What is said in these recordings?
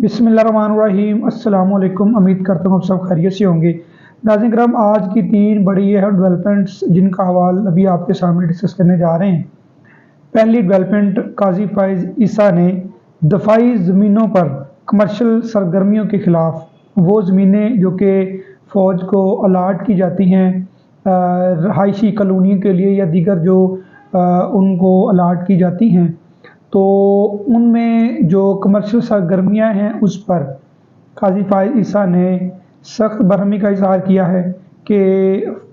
बिस्मिल्लाहिर्रहमानिर्रहीम। अस्सलाम वालेकुम। उम्मीद करता हूँ आप सब खैरियत से होंगे। नाज़रीन करम, आज की 3 बड़ी अहम डेवलपमेंट्स जिनका हवाला अभी आपके सामने डिस्कस करने जा रहे हैं। पहली डेवलपमेंट, काजी फाइज ईसा ने दफाई ज़मीनों पर कमर्शियल सरगर्मियों के ख़िलाफ़ वो ज़मीनें जो कि फ़ौज को अलाट की जाती हैं रहायशी कॉलोनियों के लिए या दीगर जो उनको अलाट की जाती हैं, तो उनमें जो कमर्शियल सरगर्मियाँ हैं उस पर काजी फाइज ईसा ने सख्त बरहमी का इज़हार किया है कि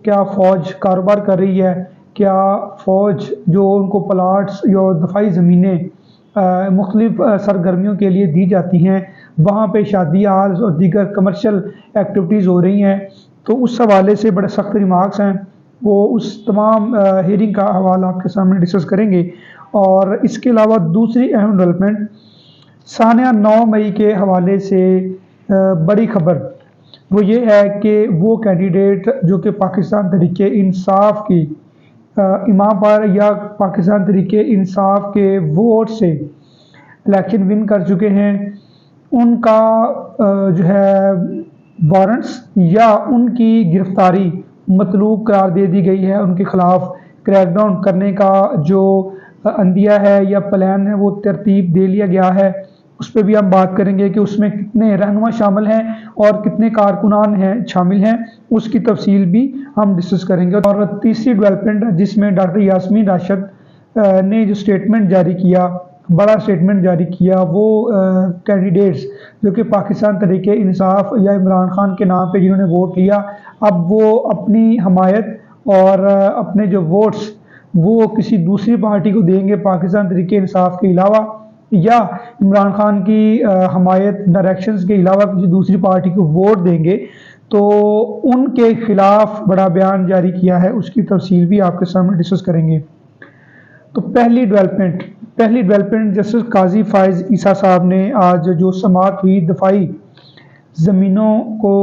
क्या फ़ौज कारोबार कर रही है, क्या फ़ौज जो उनको प्लाट्स या दफाई ज़मीनें मुख्तलिफ़ सरगर्मियों के लिए दी जाती हैं, वहाँ पे शादी हाल और दीगर कमर्शियल एक्टिविटीज़ हो रही हैं। तो उस हवाले से बड़े सख्त रिमार्क्स हैं, वो उस तमाम हियरिंग का हवाला आपके सामने डिस्कस करेंगे। और इसके अलावा दूसरी अहम डेवलपमेंट, सानिया 9 मई के हवाले से बड़ी खबर वो ये है कि वो कैंडिडेट जो कि पाकिस्तान तहरीक इंसाफ की इमाम पर या पाकिस्तान तहरीक इंसाफ के वोट से इलेक्शन विन कर चुके हैं, उनका जो है वारंट्स या उनकी गिरफ्तारी मतलूब करार दे दी गई है। उनके ख़िलाफ़ क्रैकडाउन करने का जो अंदिया है या प्लान है वो तरतीब दे लिया गया है। उस पर भी हम बात करेंगे कि उसमें कितने रहनुमा शामिल हैं और कितने कारकुनान हैं शामिल हैं, उसकी तफसील भी हम डिस्कस करेंगे। और तीसरी डेवलपमेंट जिसमें डॉक्टर यास्मीन राशिद ने जो स्टेटमेंट जारी किया, बड़ा स्टेटमेंट जारी किया, वो कैंडिडेट्स जो कि पाकिस्तान तहरीक इंसाफ या इमरान खान के नाम पे जिन्होंने वोट लिया, अब वो अपनी हमायत और अपने जो वोट्स वो किसी दूसरी पार्टी को देंगे पाकिस्तान तहरीक इंसाफ के अलावा, या इमरान खान की हमायत डायरेक्शंस के अलावा किसी दूसरी पार्टी को वोट देंगे, तो उनके ख़िलाफ़ बड़ा बयान जारी किया है। उसकी तफसील भी आपके सामने डिस्कस करेंगे। तो पहली डेवलपमेंट जस्टिस काजी फाइज ईसा साहब ने आज जो समाअत हुई दफाई ज़मीनों को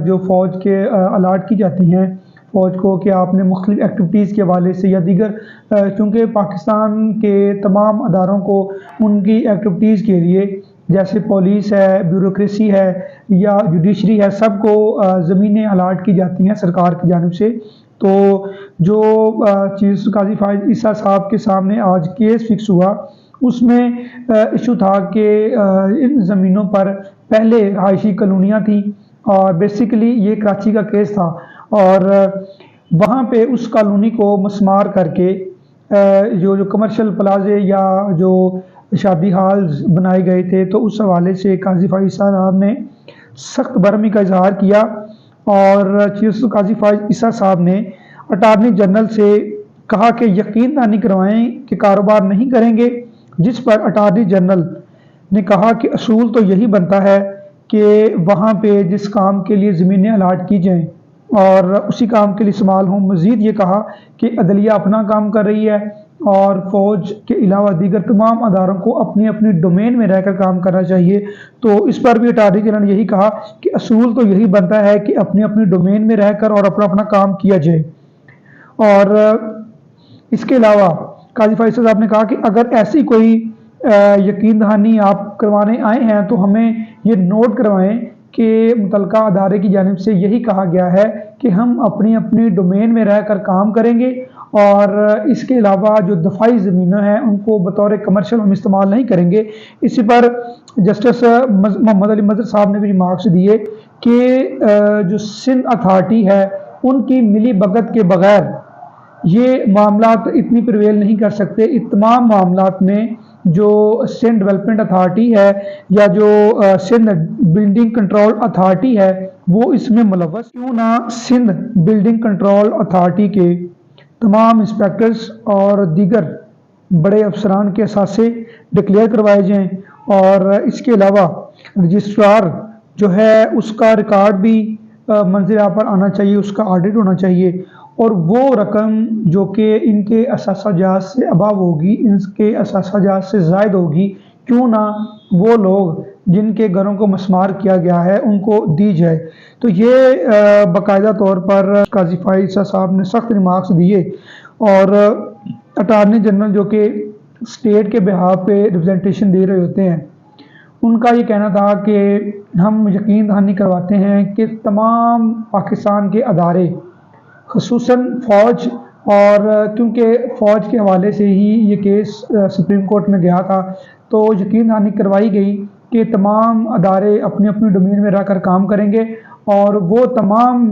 जो फ़ौज के अलाट की जाती हैं फ़ौज को कि आपने मुख्तलिफ़ एक्टिविटीज़ के हवाले से या दीगर, क्योंकि पाकिस्तान के तमाम अदारों को उनकी एक्टिविटीज़ के लिए जैसे पुलिस है, ब्यूरोक्रेसी है या जुडिशरी है, सबको ज़मीनें अलाट की जाती हैं सरकार की जानिब से। तो जो चीज़ काजी फाइज ईसा साहब के सामने आज केस फिक्स हुआ, उसमें इशू था कि इन ज़मीनों पर पहले रहायशी कॉलोनियाँ थी और बेसिकली ये कराची का केस था, और वहाँ पे उस कॉलोनी को मस्मार करके जो कमर्शियल प्लाजे या जो शादी हाल्स बनाए गए थे, तो उस हवाले से काजी फाइज ईसा साहब ने सख्त बरहमी का इजहार किया। और चीफ काजी फाइज ईसा साहब ने अटारनी जनरल से कहा कि यकीन दहानी करवाएं कि कारोबार नहीं करेंगे, जिस पर अटारनी जनरल ने कहा कि असूल तो यही बनता है कि वहाँ पे जिस काम के लिए ज़मीनें अलाट की जाएँ और उसी काम के लिए इस्तेमाल हों। मज़ीद ये कहा कि अदलिया अपना काम कर रही है और फ़ौज के अलावा दीगर तमाम अदारों को अपनी अपनी डोमेन में रहकर काम करना चाहिए। तो इस पर भी अटारनी जनरल ने यही कहा कि असूल तो यही बनता है कि अपनी अपनी डोमेन में रहकर और अपना अपना काम किया जाए। और इसके अलावा काजी फाइज साहब ने कहा कि अगर ऐसी कोई यकीन दहानी आप करवाने आए हैं तो हमें ये नोट करवाएं कि मुतलका अदारे की जानिब से यही कहा गया है कि हम अपनी अपनी डोमेन में रहकर काम करेंगे और इसके अलावा जो दफाई ज़मीनें हैं उनको बतौर कमर्शियल हम इस्तेमाल नहीं करेंगे। इसी पर जस्टिस मोहम्मद अली मजहर साहब ने भी रिमार्क्स दिए कि जो सिंध अथॉरिटी है उनकी मिली भगत के बगैर ये मामलात इतनी प्रिवेल नहीं कर सकते। इन तमाम मामलात में जो सिंध डेवलपमेंट अथॉरिटी है या जो सिंध बिल्डिंग कंट्रोल अथॉरिटी है वो इसमें मुलव्वस, क्यों ना सिंध बिल्डिंग कंट्रोल अथॉरिटी के तमाम इंस्पेक्टर्स और दीगर बड़े अफसरान के असासे डिक्लेयर करवाए जाएँ। और इसके अलावा रजिस्ट्रार जो है उसका रिकॉर्ड भी मंजिल पर आना चाहिए, उसका ऑडिट होना चाहिए, और वो रकम जो कि इनके असासाजात से अबव होगी, इनके असासाजात से ज़ायद होगी, क्यों ना वो लोग जिनके घरों को मस्मार किया गया है उनको दी जाए। तो ये बाकायदा तौर पर काजी फाइज ईसा साहब ने सख्त रिमार्क्स दिए। और अटारनी जनरल जो कि स्टेट के बिहाफ पे रिप्रेजेंटेशन दे रहे होते हैं, उनका ये कहना था कि हम यकीन दहानी करवाते हैं कि तमाम पाकिस्तान के अदारे ख़ुसूसन फ़ौज, और क्योंकि फ़ौज के हवाले से ही ये केस सुप्रीम कोर्ट में गया था, तो यकीन दहानी करवाई गई कि तमाम अदारे अपनी अपनी डोमेन में रहकर काम करेंगे और वो तमाम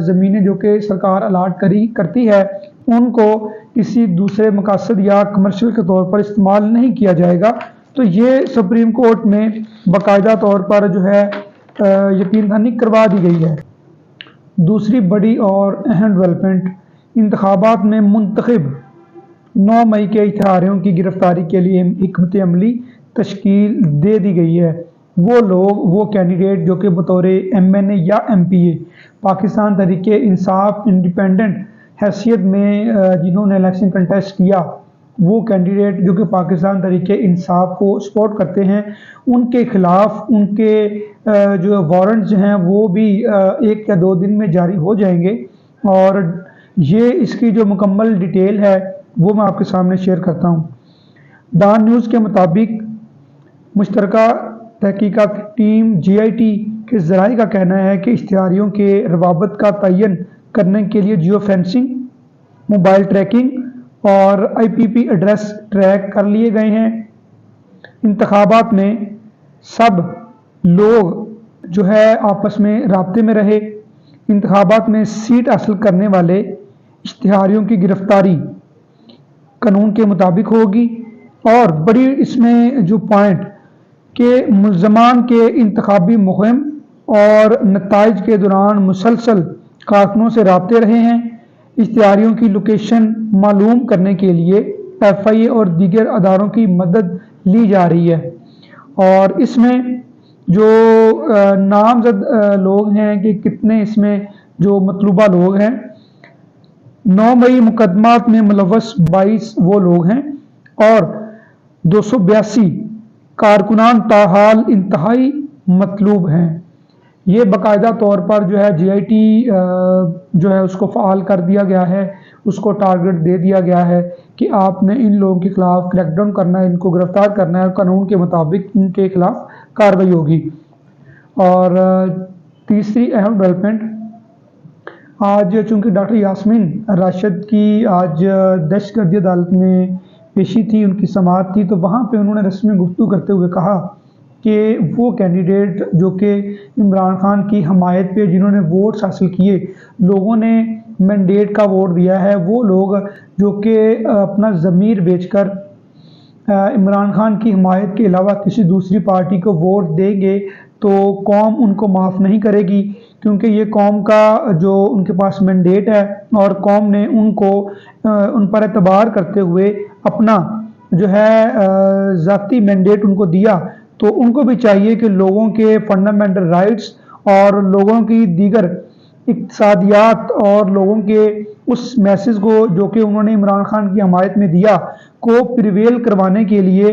ज़मीनें जो कि सरकार अलाट करती है उनको किसी दूसरे मकसद या कमर्शियल के तौर पर इस्तेमाल नहीं किया जाएगा। तो ये सुप्रीम कोर्ट में बाकायदा तौर पर जो है यकीन दहानी करवा दी गई है। दूसरी बड़ी और अहम डेवलपमेंट, इंतखाबात में मुंतखब 9 मई के इश्तिहारियों की गिरफ्तारी के लिए हिकमत अमली तश्कील दे दी गई है। वो लोग, वो कैंडिडेट जो कि बतौर MNA या MPA पाकिस्तान तहरीके इंसाफ इंडिपेंडेंट हैसियत में जिन्होंने इलेक्शन कंटेस्ट किया, वो कैंडिडेट जो कि पाकिस्तान तहरीके इंसाफ को सपोर्ट करते हैं, उनके ख़िलाफ़ उनके जो वारंट्स हैं वो भी 1 या 2 दिन में जारी हो जाएंगे। और ये इसकी जो मुकम्मल डिटेल है वो मैं आपके सामने शेयर करता हूँ। डान न्यूज़ के मुताबिक मुश्तरका तहकीकात टीम GIT के ज़राए का कहना है कि इश्तिहारियों के रवाबत का तयन करने के लिए जियो फेंसिंग, मोबाइल ट्रैकिंग और IPP एड्रेस ट्रैक कर लिए गए हैं। इंतखाबात में सब लोग जो है आपस में राब्ते में रहे। इंतखाबात में सीट हासिल करने वाले इश्तिहारियों की गिरफ्तारी कानून के मुताबिक होगी। और बड़ी इसमें जो पॉइंट कि मुल्ज़मान के इंतखाबी मुहिम और नताइज के दौरान मुसलसल कारकुनों से राब्ते रहे हैं। इश्तिहारियों की लोकेशन मालूम करने के लिए FIA और दीगर अदारों की मदद ली जा रही है। और इसमें जो नामजद लोग हैं कि कितने इसमें जो मतलूबा लोग हैं, 9 मई मुकदमात में मुलव्वस 22 वो लोग हैं और 282 कारकुनान ताहाल इंतहाई मतलूब हैं। ये बाकायदा तौर पर जो है GIT जो है उसको फ़ाल कर दिया गया है, उसको टारगेट दे दिया गया है कि आपने इन लोगों के ख़िलाफ़ क्रैकडाउन करना है, इनको गिरफ़्तार करना है और कानून के मुताबिक इनके ख़िलाफ़ कार्रवाई होगी। और तीसरी अहम डेवलपमेंट, आज चूँकि डॉक्टर यास्मीन राशिद की आज दहशतगर्दी अदालत में पेशी थी, उनकी समाअत थी, तो वहाँ पे उन्होंने रस्मी गुफ्तगू करते हुए कहा कि वो कैंडिडेट जो कि इमरान खान की हमायत पे जिन्होंने वोट्स हासिल किए, लोगों ने मैंडेट का वोट दिया है, वो लोग जो कि अपना ज़मीर बेचकर इमरान खान की हमायत के अलावा किसी दूसरी पार्टी को वोट देंगे तो कौम उनको माफ़ नहीं करेगी, क्योंकि ये कौम का जो उनके पास मैंडेट है और कौम ने उनको उन पर एतबार करते हुए अपना जो है ज़ाती मैंडेट उनको दिया, तो उनको भी चाहिए कि लोगों के फंडामेंटल राइट्स और लोगों की दीगर इक़्तिसादियात और लोगों के उस मैसेज को जो कि उन्होंने इमरान खान की हमायत में दिया को प्रिवेल करवाने के लिए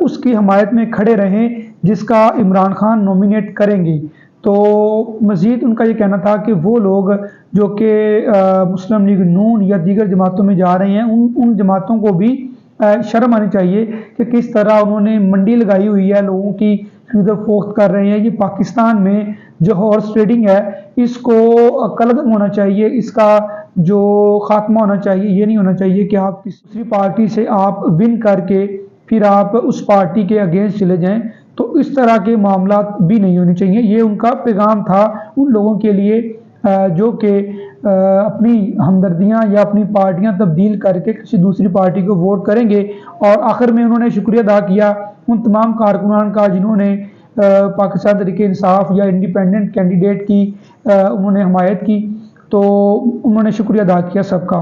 उसकी हमायत में खड़े रहें जिसका इमरान खान नॉमिनेट करेंगे। तो मज़ीद उनका ये कहना था कि वो लोग जो कि मुस्लिम लीग नून या दीगर जमातों में जा रहे हैं, उन जमातों को भी शर्म आनी चाहिए कि किस तरह उन्होंने मंडी लगाई हुई है, लोगों की खरीद फरोख्त कर रहे हैं। ये पाकिस्तान में जो हॉर्स ट्रेडिंग है इसको कलअदम होना चाहिए, इसका जो ख़ात्मा होना चाहिए। ये नहीं होना चाहिए कि आप किसी दूसरी पार्टी से आप विन करके फिर आप उस पार्टी के अगेंस्ट चले जाएं, तो इस तरह के मामला भी नहीं होने चाहिए। ये उनका पैगाम था उन लोगों के लिए जो कि अपनी हमदर्दियां या अपनी पार्टियां तब्दील करके किसी दूसरी पार्टी को वोट करेंगे। और आखिर में उन्होंने शुक्रिया अदा किया उन तमाम कारकुनान का जिन्होंने पाकिस्तान तहरीके इंसाफ या इंडिपेंडेंट कैंडिडेट की उन्होंने हमायत की, तो उन्होंने शुक्रिया अदा किया सबका।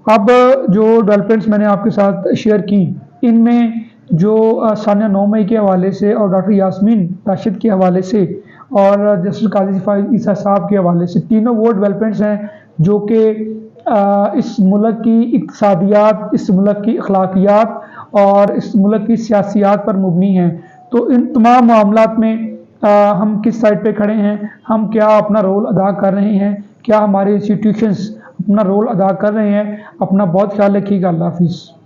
अब जो डेवलपमेंट्स मैंने आपके साथ शेयर की, इनमें जो सानिया 9 मई के हवाले से और डॉक्टर यास्मीन राशिद के हवाले से और जस्टिस काजी फाइज ईसा साहब के हवाले से, तीनों वो डेवलपमेंट्स हैं जो कि इस मुल्क की इक़्तिसादियात, इस मुल्क की अखलाकियात और इस मुल्क की सियासियात पर मुबनी हैं। तो इन तमाम मामलात में हम किस साइड पे खड़े हैं, हम क्या अपना रोल अदा कर रहे हैं, क्या हमारे इंस्टीट्यूशंस अपना रोल अदा कर रहे हैं। अपना बहुत ख्याल रखिएगा। अल्लाह हाफिज़।